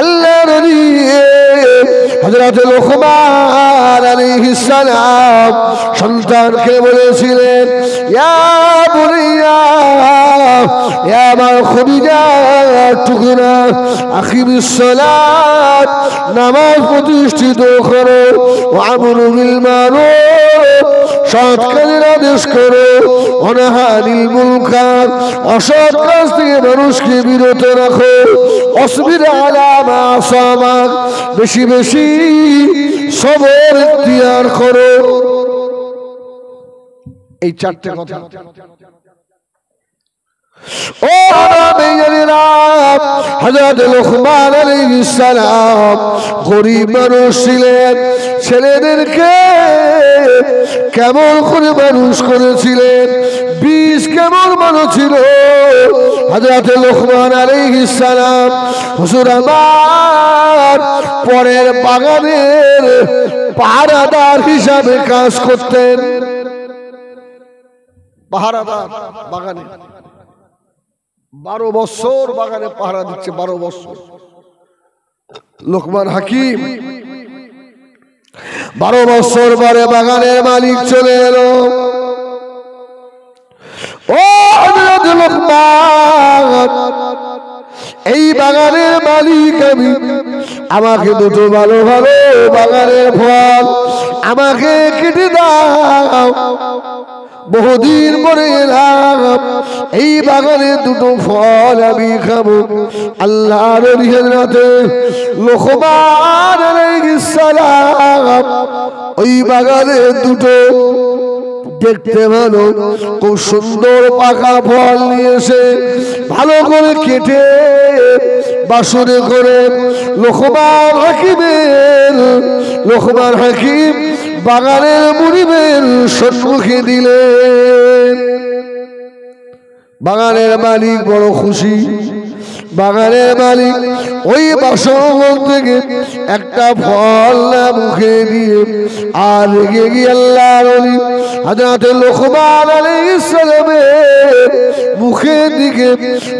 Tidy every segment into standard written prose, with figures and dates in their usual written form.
আল্লাহ নবী হযরত লুকমান আলাইহিস সালাম সন্তানকে বলেছিলেন, ইয়া বুনিয়া ইয়া আমার খদিজা টুকুরা আকিমিস সালাত, নামাজ প্রতিষ্ঠিত করো, ওয়া আমরু বিল মারুফ, সৎ কাজের আদেশ করো, অনাহা আনিল মুনকার, অসৎ কাজ থেকে মানুষকে বিরত রাখো, অসবির আলা মা আসাবাক, বেশি বেশি সবর ইখতিয়ার করো। এই চারটে কথা ও নবীরা হযরত লুকমান আলাইহিস সালাম গরীব মানুষ ছিলেন, ছেলেদেরকে কেমন করে মানুষ করেছিলেন, বীজ কেমন মানুষ ছিল হযরত লুকমান আলাইহিস সালাম। হুজুর আমার পরের বাগানের পাহারাদার হিসাবে কাজ করতেন। পাহারাদার বাগানে 12 বছর বাগানে পাহারা দিচ্ছে, 12 বছর। লুকমান হাকিম 12 বছর পরে বাগানের মালিক চলে এলো। ও হযরত লুকমান, এই বাগানের মালিক আমি, আমাকে দুটো ভালো ভালো বাগানের ফল আমাকে কেটে দাও। বহুদিন পরে এলাম, এই বাগানে দুটো ফল আমি খাবো। আল্লাহর নিয়ামতে লুকমান আলাইহিস সালাম ওই বাগানে দুটো দেখতে ভালো খুব সুন্দর পাকা ফল নিয়েছে, ভালো করে কেটে বাসনে করে লুকমান হাকিম বাগানের মুনিবের সম্মুখে দিলেন। বাগানের মালিক বড় খুশি। বাগানের মালিক ওই বাসন থেকে একটা ফল মুখে দিয়ে আর রেগে গিয়ে আল্লাহর ওলি হযরত লুকমান আলাইহিস সালামের মুখের দিকে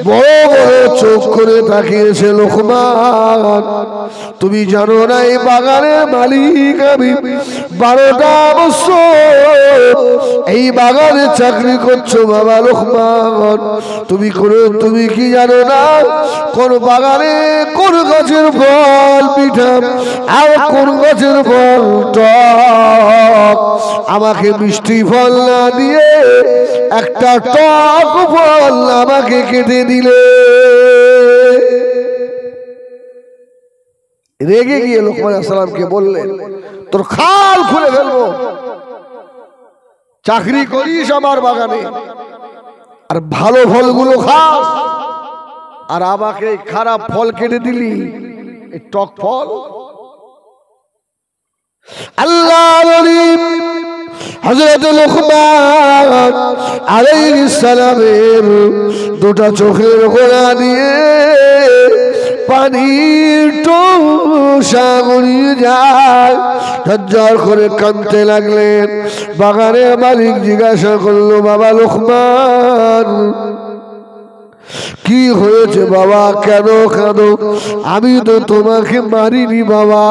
বড় বড় চোখ করে তাকিয়েছে। লুকমান, তুমি জানো না এই বাগানের মালিক আমি, 12টা বছর এই বাগানে চাকরি করছো বাবা লুকমান। তুমি কি জানো না কোন বাগানে কোন গাছের ফল মিঠা আর কোন গাছের ফল টক? আমাকে মিষ্টি ফল না দিয়ে একটা টক ফল আমাকে কেটে দিলে। রেগে গিয়ে লুকমান আলাইহিস সালামকে বললেন, তোর খাল খুলে ফেলবো। চাকরি করিস আমার বাগানে আর ভালো ফলগুলো খাস, আর আমাকে খারাপ ফল কেটে দিলি, এই টক ফল। আল্লাহর ওলি হযরত লুকমান আলাইহিস সালামের দুটো চোখের কোণা দিয়ে পানির টোসা গড়িয়ে যায়, ঝরঝর করে কাঁদতে লাগলেন। বাগানের মালিক জিজ্ঞাসা করলো, বাবা লুকমান, কি হয়েছে বাবা, কেন কাঁদো? আমি তো তোমাকে মারিনি বাবা,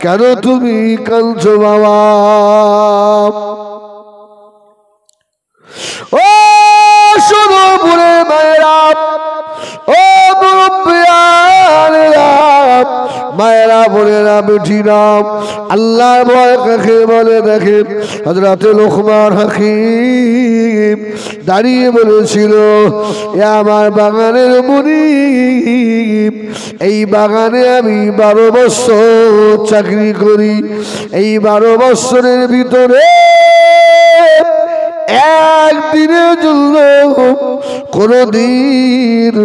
কেন তুমি কাঁদছো বাবা? ও শোনো বুড়ে মায়েরা, ও মায়েরা বোনেরা বেঠিরা, আল্লাহর ভয় কাকে বলে দেখেন। হযরত লুকমান হাকিম দাঁড়িয়ে বলেছিল, আমার বাগানের মুনিব, এই বাগানে আমি 12 বছর চাকরি করি। এই 12 বছরের ভিতরে একদিনের জন্য কোনদিন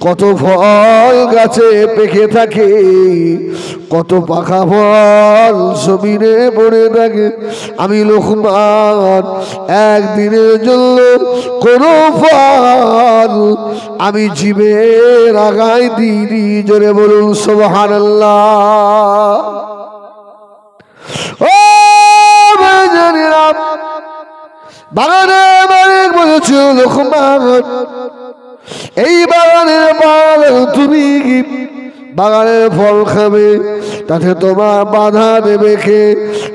কত ফল গাছে পেকে থাকে, কত পাকা ফল জমিনে পড়ে থাকে। আমি লুকমান একদিনের জন্য কোন ফল আমি জীবের আগায় দিইনি। জোরে বলুন সুবহানাল্লাহ। ও বাগানে মালিক বলেছিল, লুকমান এই বাগানের বাগান তুমি বাগানের ফল খাবে, তাতে তোমার বাধা দেবে কে?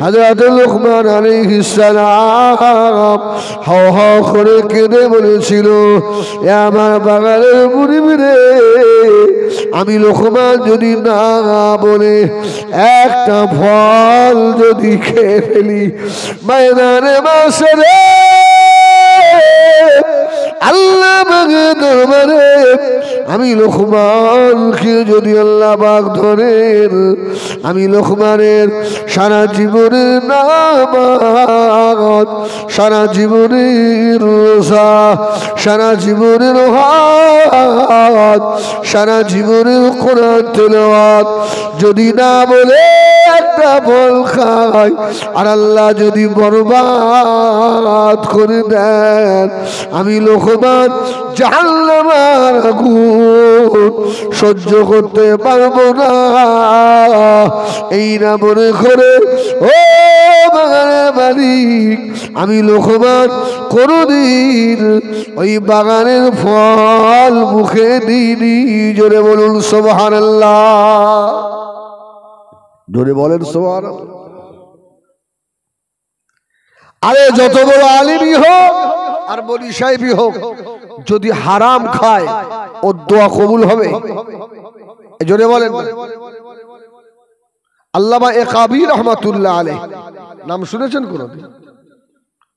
হযরত লোকমান আলাইহিস সালাম হাও হাও করে কেঁদে বলেছিল, এ আমার বাগানের মুরিদরে, আমি লোকমান যদি না বলে একটা ফল যদি খেয়ে ফেলি ময়দানে মাশরে আল্লাহ পাকের দরবারে আমি লোকমানকে যদি আল্লাহ পাক ধরেন, আমি লোকমানের সারা জীবনের নামাজ, সারা জীবনের রোজা, সারা জীবনের হজ, সারা জীবনের কোরআন তেলাওয়াত যদি না বলে একটা ফল খায় আর আল্লাহ যদি বরবাদ করে দেন, আমি লোকমান জাহান্নামের আগুন সহ্য করতে পারবো না। এই না মনে করে ও বাগানের মালিক, আমি লোকমান কোনদিন ওই বাগানের ফল মুখে দিইনি। জোরে বলুন সুবহানাল্লাহ, জোরে বলেন সুবহানাল্লাহ। আরে যত বড় আলিমই হোক আর বলি সাহেবই হোক, যদি হারাম খায় ওর দোয়া কবুল হবে? জোরে বলেন। আল্লামা একাবি রহমাতুল্লাহ আলাইহি নাম শুনেছেন কোনদিন?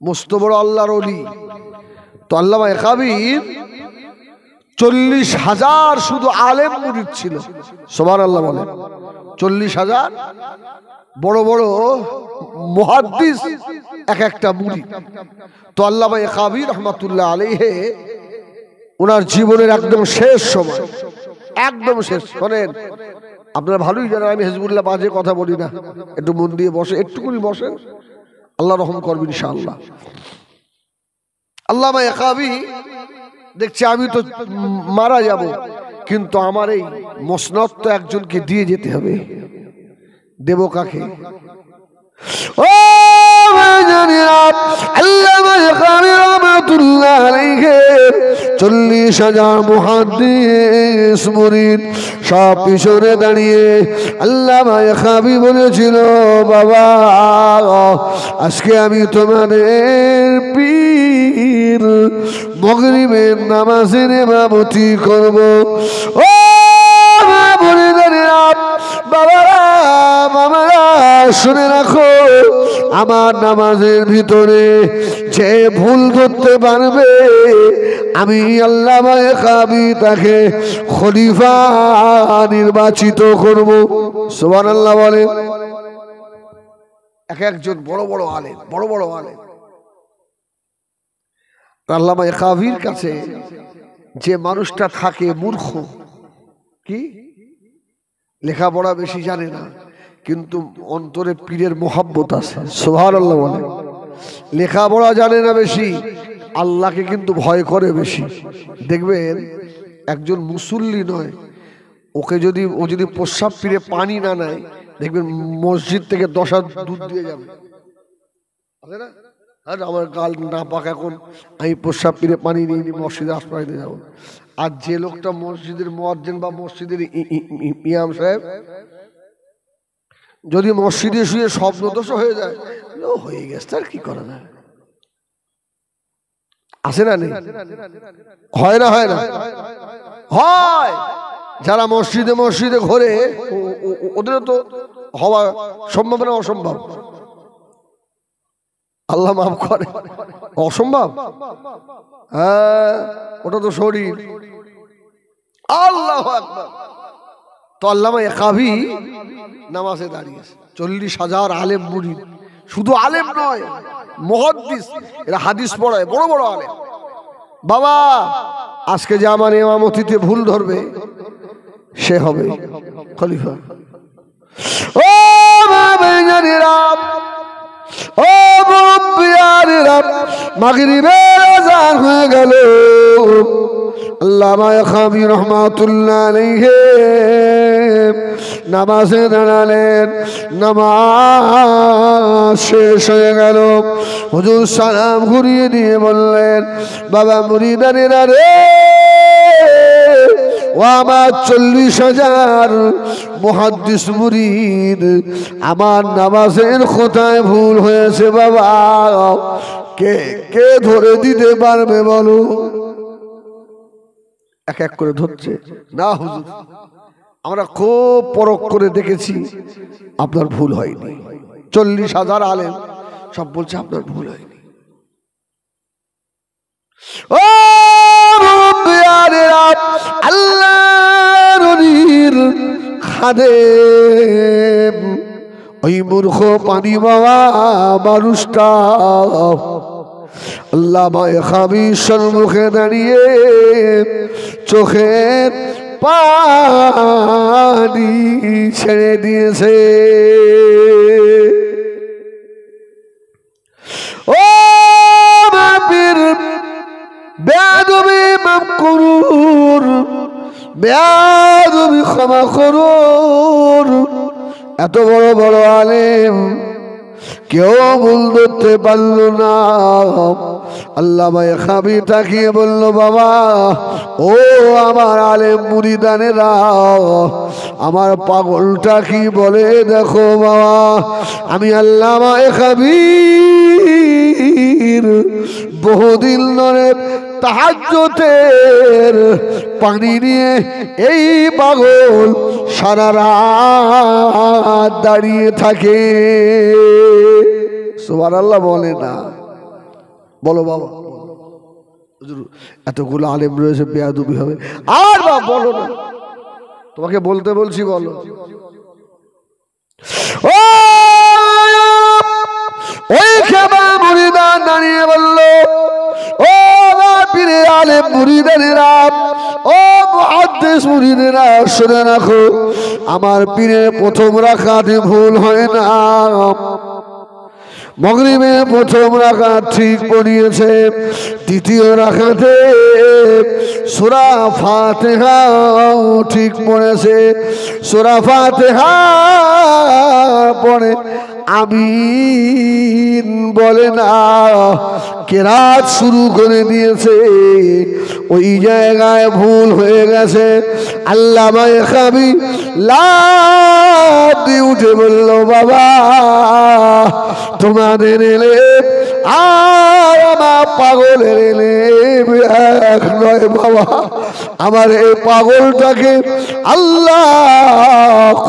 মস্ত বড় আল্লাহর ওলি। তো আল্লামা একাবির 40,000 শুধু আলেম মুরিদ ছিল। সুবহানাল্লাহ বলেন। 40,000 বড় বড় মুহাদ্দিস এক একটা মুরিদ। তো আল্লামা একাবি রহমাতুল্লাহ আলাইহি ওনার জীবনের একদম শেষ সময়, একদম শেষ, শোনেন আপনারা ভালোই জানেন আমি হিজবুল্লাহ বাজে কথা বলি না, একটু মন দিয়ে বসে, একটুকুনি বসেন, আল্লাহ রহম করবেন ইনশাআল্লাহ। আল্লামা একাবি দেখছে আমি তো মারা যাব, কিন্তু আমার এই মসনদ তো একজনকে দিয়ে যেতে হবে। দেব কাকে? ও আল্লামা একাবি রহমাতুল্লাহ আলাইহি 40,000 মুহাদ্দিস মুরিদ সব পিছনে দাঁড়িয়ে আল্লামা একাবি বলেছিল, বাবা আজকে আমি তোমাদের পীর মাগরিবের নামাজের ইমামতি করব। ও বাবারা বাবারা শুনে রাখো, আমার নামাজের ভিতরে যে ভুল ধরতে পারবে আমি আল্লামা একাবি তাকে খলিফা নির্বাচিত করব। সুবহানাল্লাহ বলে। এক একজন বড় বড় আলেম, বড় বড় আলেম। আল্লামা একাবির কাছে যে মানুষটা থাকে মূর্খ, কি লেখাপড়া বেশি জানে না, কিন্তু অন্তরে পীরের মোহাব্বত আছে। সুবহানাল্লাহ বলে। লেখাপড়া জানে না বেশি, আল্লাহকে কিন্তু ভয় করে বেশি। দেখবেন একজন মুসল্লি নয়, ওকে যদি ও যদি প্রস্রাব ফিরে পানি না নেয়, দেখবেন মসজিদ থেকে 10 হাত দুধ দিয়ে যাবে। আমার গাল না পাক, এখন আমি প্রস্রাব ফিরে পানি নিয়ে মসজিদে আশ্রয় দিয়ে যাবো। আর যে লোকটা মসজিদের মুয়াজ্জিন বা মসজিদের ইমাম সাহেব যদি মসজিদে শুয়ে স্বপ্নদোষ হয়ে যায়, হয়ে গেছে তার কি করা যায়? আছে না? নেই? হয় না? হয় না? হয়। যারা মসজিদে মসজিদে ঘোরে ওদের তো হওয়া সম্ভব না? অসম্ভব? আল্লাহ মাফ করে। অসম্ভব? হ্যাঁ, ওটা তো শরীর। আল্লাহু আকবার। তো আল্লামা একাবি নামাজে দাঁড়িয়েছে, 40,000 আলেম মুরিদ, শুধু আলেম নয় মুহাদ্দিস, এরা হাদিস পড়ায়, বড় বড় আলেম। বাবা আজকে যে আমার ইমামতিতে ভুল ধরবে সে হবে খলিফা। ও বাবাজিরা, ও মুরব্বিয়ারা, মাগরিবের আযান হয়ে গেল। আল্লামা একাবি রহমাতুল্লাহ আলাইহি নামাজে দাঁড়ালেন। নামাজ শেষ হয়ে গেল। হুজুর সালাম ঘুরিয়ে দিয়ে বললেন, বাবা মুরিদানেরা রে, ও আমার 40,000 মুহাদ্দিস মুরিদ, আমার নামাজের কোথায় ভুল হয়েছে বাবা, কে কে ধরে দিতে পারবে বলো? এক এক করে ধরছে না হুজুর, আমরা খুব পরখ করে দেখেছি আপনার ভুল হয়নি। 40,000 আলেম সব বলছে আপনার ভুল হয়নি। ও আল্লাহর খাদেম, ওই মূর্খ পানি বাবা মানুষটা আল্লামা খাবি সম্মুখে দাঁড়িয়ে চোখের পানি ছেড়ে দিয়েছে। ও বাপের বেয়াদবি মাফ করুন, বেয়াদবি ক্ষমা করুন। এত বড় বড় আলেম কেউ ভুল ধরতে পারল না। আল্লামা খাবি তাকিয়ে বলল, বাবা ও আমার আলেম মুরিদানেরা, আমার পাগলটা কি বলে দেখো বাবা। আমি আল্লামা খাবি বহুদিন ধরে তাহাজ্জুদের পানি নিয়ে এই পাগল সারা রাত দাঁড়িয়ে থাকে। সুবহানাল্লাহ বলে না, বলো বাবা। এতগুলো আলেম রয়েছে, বেয়াদবি হবে। আর বাবা বলো না, তোমাকে বলতে বলছি, বলো। ওই খেবা মুরিদান দাঁড়িয়ে বলল, ও পীরে আলেম মুরিদানেরা, ও মুহাদ্দিস মুরিদেরা, শুনে রাখো, আমার পীরের প্রথম রাকাতে ভুল হয় না। মাগরিবে প্রথম রাকাত ঠিক পড়িয়েছে, দ্বিতীয় রাকাতে সূরা ফাতিহা ঠিক পড়েছে। সূরা ফাতিহা পড়ে আমিন বলে না, কেরাত শুরু করে দিয়েছে, ওই জায়গায় ভুল হয়ে গেছে। আল্লামা খাবি লাফ দিয়ে উঠে বলল, বাবা তোমাদের এলেম আর আমার পাগলের এলেম এক নয় বাবা। আমার এই পাগলটাকে আল্লাহ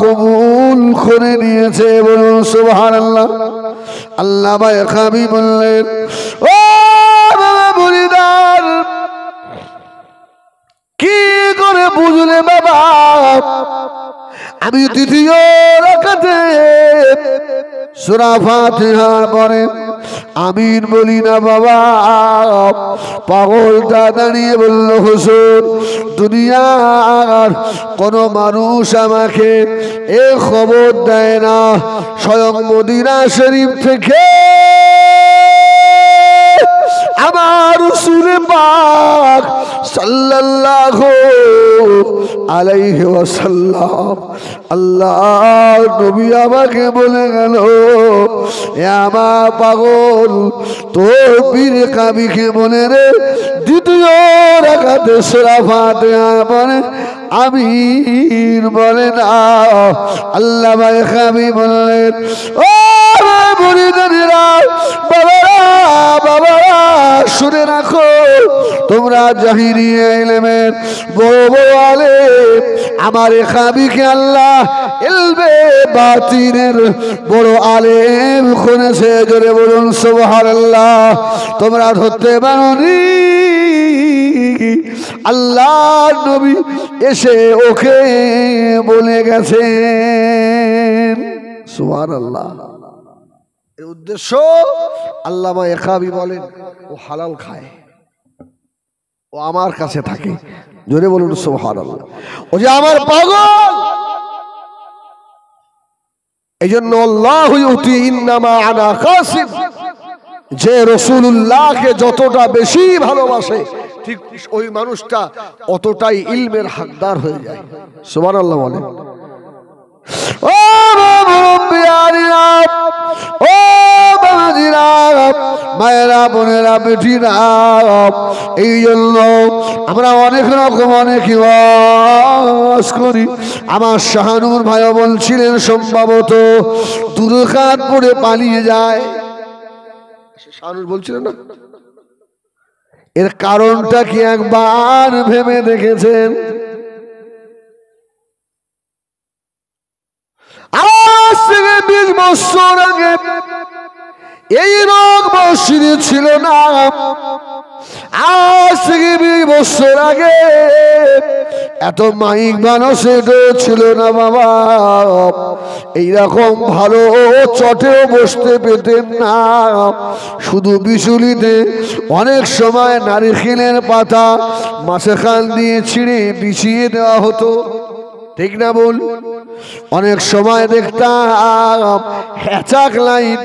কবুল করে নিয়েছে, বলুন সুবহানাল্লাহ। আল্লামা খাবি বললেন, ও বাবা মুরিদান, কি করে বুঝলে বাবা আমি দ্বিতীয় রাকাতে সূরা ফাতিহার পরে আমিন বলি না বাবা? পাগলটা দাঁড়িয়ে বলল, হুজুর দুনিয়ার কোন মানুষ আমাকে এ খবর দেয় না, স্বয়ং মদিনা শরীফ থেকে আমার রাসূল পাক সাল্লাল্লাহু আলাইহি ওয়াসাল্লাম আল্লাহ নবী আমাকে বলে গেল, এ আমার পাগল তোর পীর কাবিকে বলে রে দ্বিতীয় রাকাতে সূরা ফাতিহার পরে আমিন বলে না। আল্লামা খাবি বললেন, ও মুরিদানেরা, বাবারা বাবারা শুনে রাখো, তোমরা জাহিরি ইলমের বড় বড় আলেম, আমার খাবিকে আল্লাহ ইলমে বাতিনের বড় আলেম করেছে। জোরে বলুন সুবহানাল্লাহ। তোমরা ধরতে পারোনি, আল্লাহ নবী এসে ওকে বলে গেছেন। সুবহানাল্লাহ। এর উদ্দেশ্য আল্লামা খাবি বলেন, ও হালাল খায়, ও আমার কাছে থাকে। জোরে বলুন সুবহানাল্লাহ। ও যে আমার পাগল, এই জন্য আল্লাহু ইউতি ইন্নামা আনা কাসিম, যে রাসূলুল্লাহকে যতটা বেশি ভালোবাসে ঠিক ওই মানুষটা অতটাই ইলমের হকদার হয়ে যায়। সুবহানাল্লাহ বলেন। ও মুরব্বিয়ানিরা, ও বাবাজিরা, মায়েরা, বোনেরা, বেটিরা, এই জন্য আমরা অনেক রকম অনেক ওয়াজ করি। আমার শাহানুর ভাইও বলছিলেন সম্ভবত দুরকাত পড়ে পালিয়ে যায়। শাহানুর বলছিলেন না, এর কারণটা কি একবার ভেবে দেখেছেন? আজ থেকে 20 বছর আগে এই রোগ মসজিদে ছিল না। আজ থেকে 20 বছর আগে এত মাইক মানুষের ছিল না বাবা। এইরকম ভালো চটেও বসতে পেতেন না, শুধু বিচুলিতে অনেক সময় নারিকেলের পাতা মাঝখান দিয়ে ছিঁড়ে বিছিয়ে দেওয়া হতো, ঠিক না বল? অনেক সময় দেখতাম হ্যাচাক লাইট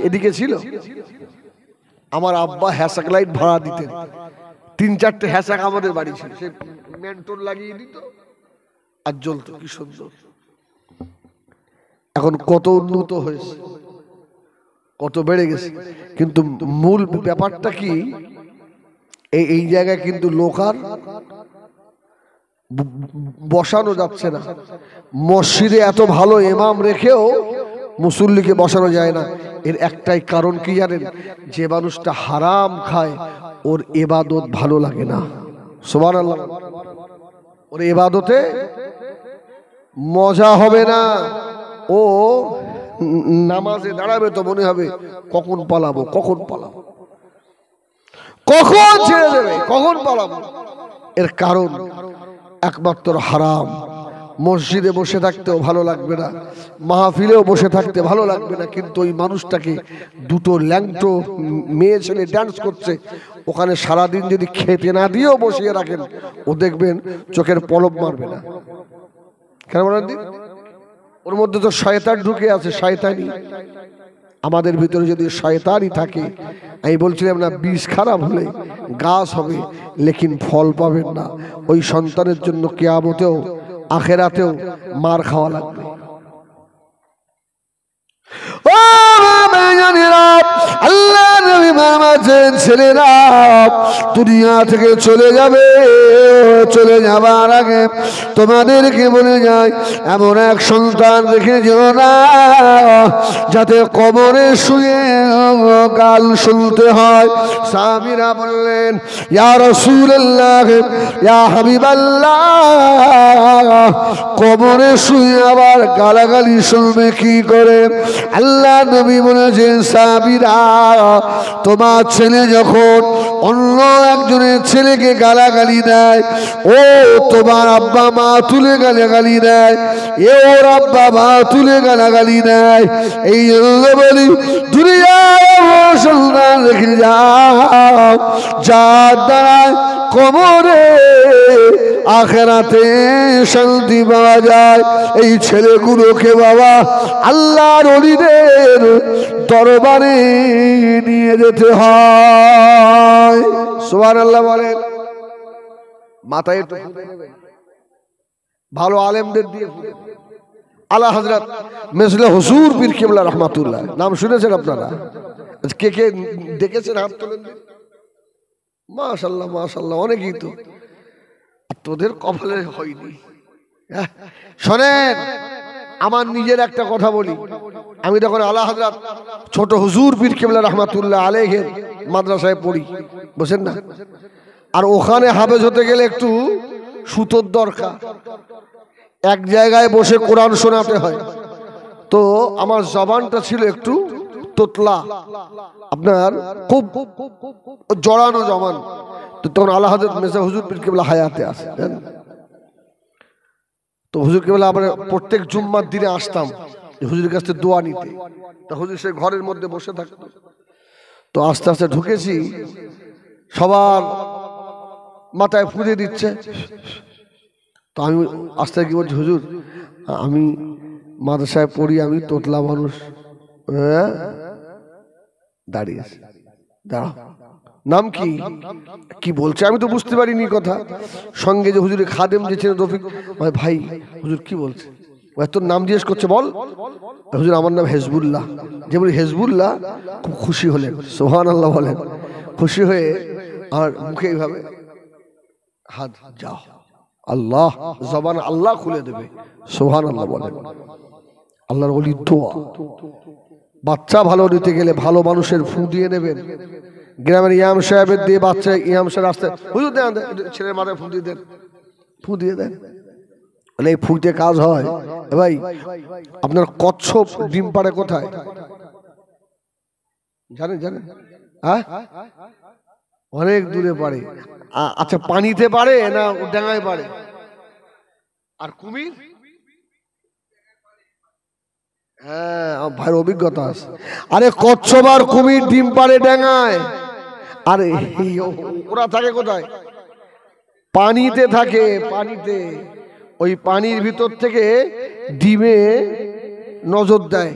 এদিকে ছিল, আমার আব্বা হ্যাচাক লাইট ভাড়া দিতেন। 3-4টে হ্যাচাক আমাদের বাড়ি ছিল, সে মেন্টন লাগিয়ে দিত আর জ্বলতো, কি সুন্দর। এখন কত উন্নত হয়েছে, কত বেড়ে গেছে, কিন্তু মূল ব্যাপারটা কি, এই জায়গায় কিন্তু লোক আর বসানো যাচ্ছে না। মসজিদে এত ভালো ইমাম রেখেও মুসল্লিকে বসানো যায় না। এর একটাই কারণ কি জানেন? যে মানুষটা হারাম খায় ওর ইবাদত ভালো লাগে না। সুবহানাল্লাহ। ওর ইবাদতে মজা হবে না। ও নামাজে দাঁড়াবে তো মনে হবে কখন পালাবো, কখন পালাবো, কখন ছেড়ে দেবে, কখন পালাবো। এর কারণ একমাত্র হারাম। মসজিদে বসে থাকতেও ভালো লাগবে না, মাহফিলেও বসে থাকতে ভালো লাগবে না, কিন্তু ওই মানুষটাকে দুটো ল্যাংটো মেয়ে ছেলে ডান্স করছে, ওখানে সারাদিন যদি খেতে না দিয়েও বসিয়ে রাখেন, ও দেখবেন চোখের পলক মারবে না। কেন বলেন? ওর মধ্যে তো শয়তান ঢুকে আছে, শয়তানি। আমাদের ভিতরে যদি শয়তানই থাকে, আমি বলছিলাম না, বীজ খারাপ হলে গাছ হবে লেকিন ফল পাবেন না। ওই সন্তানের জন্য কিয়ামতেও আখেরাতেও মার খাওয়া লাগবে। ও আল্লাহ নবী মামাছেন ছেলেরা দুনিয়া থেকে চলে যাবে, চলে যাবার আগে তোমাদেরকে বলে যায় এমন এক সন্তান রেখে যেও না যাতে কবরে শুয়ে গাল শুনতে হয়। সাহাবীরা বললেন, ইয়া রাসূলুল্লাহ, ইয়া হাবিবাল্লাহ, কবরে শুয়ে আবার গালাগালি শুনবে কি করে? আল্লাহ নবী বলেছেন, সাহাবীরা, তোমার ছেলে যখন অন্য একজনের ছেলেকে গালাগালি দেয়, ও তোমার আব্বা মা তুলে গালাগালি দেয়, এ ওর আব্বা মা তুলে গালাগালি দেয়। এই জন্য বলি দুনিয়ায় সন্তান রেখে যাও, যার দ্বারা কবরে আখেরাতে শান্তি পাওয়া যায়। এই ছেলেগুলোকে বাবা আল্লাহর ওলিদের দরবারে নিয়ে যেতে হয়। সুবহানাল্লাহ বলেন। মাথায় একটু ভালো আলেমদের দিয়ে আলা হযরত মিসলে হুজুর পীর কিবলা রহমাতুল্লাহ, নাম শুনেছেন আপনারা? কে কে দেখেছেন হাত তোলেন। মাশাআল্লাহ মাশাআল্লাহ, অনেকেই তো। তোদের কপালে হয়নি। শোনেন, আমার নিজের একটা কথা বলি। আমি যখন আলা হযরত ছোট হুজুর পীর কিবলা রহমাতুল্লাহ আলাইহির মাদ্রাসায় পড়ি, বুঝেন না, আর ওখানে হাফেজ হতে গেলে একটু সুতোর দরকার, এক জায়গায় বসে কোরআন শোনাতে হয়। তো আমার জবানটা ছিল একটু তোতলা, আপনার খুব জড়ানো জবান। তো তখন আলা হযরত মির্জা হুজুর পীর কিবলা হায়াতে আছে। তো হুজুর কিবলা আমরা প্রত্যেক জুম্মার দিনে আসতাম হুজুরের কাছে দোয়া নিতে। তা হুজুর সে ঘরের মধ্যে বসে থাকতো। তো আস্তে আস্তে ঢুকেছি, সবার মাথায় ফুঁজে দিচ্ছে। তো আমি আস্তে কি বলছি, হুজুর আমি মাদ্রাসায় পড়ি, আমি তোতলা মানুষ। দাঁড়িয়ে দাঁড়াও, নাম কি? কি বলছে আমি তো বুঝতে পারিনি কথা। সঙ্গে যে হুজুরের খাদেম যে ছিলেন রফিক, ভাই হুজুর কি বলছে? তোর নাম জিজ্ঞেস করছে, বল। হুজুর আমার নাম হেজবুল্লাহ। যে বলি হেজবুল্লাহ, খুব খুশি হলেন, সুবহানাল্লাহ বলেন। খুশি হয়ে আর মুখে এইভাবে হাত, যাও আল্লাহ, জবান আল্লাহ খুলে দেবে, সুবহানাল্লাহ বলেন। আল্লাহর ওলি দোয়া। বাচ্চা ভালো নিতে গেলে ভালো মানুষের ফু দিয়ে নেবেন। গ্রামের ইমাম সাহেবের দিয়ে বাচ্চা, ইমাম সাহেব রাস্তায়, হুজুর দেন, ছেলের মাথায় ফু দিয়ে দেন, ফু দিয়ে দেন। এই ফুতে কাজ হয় ভাই। আপনার কচ্ছপ ডিম পাড়ে কোথায় জানেন? জানেন? হ্যাঁ, অনেক দূরে পারে। আচ্ছা, পানিতে পারে না ডাঙায় পারে? আর কুমির? হ্যাঁ, ভাইয়ের অভিজ্ঞতা আছে। আরে কচ্ছপ আর কুমির ডিম পাড়ে ডাঙায়। আরে ওরা থাকে কোথায়? পানিতে থাকে, পানিতে। ওই পানির ভিতর থেকে ডিমে নজর দেয়।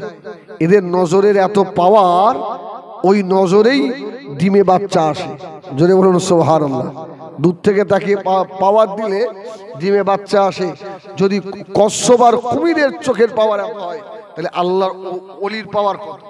এদের নজরের এত পাওয়ার, ওই নজরেই ডিমে বাচ্চা আসে। জোরে বলুন সুবহানাল্লাহ। দূর থেকে তাকিয়ে পাওয়ার দিলে ডিমে বাচ্চা আসে। যদি কচ্ছপ আর কুমিরের চোখের পাওয়ার হয়, তাহলে আল্লাহর ওলির পাওয়ার কত?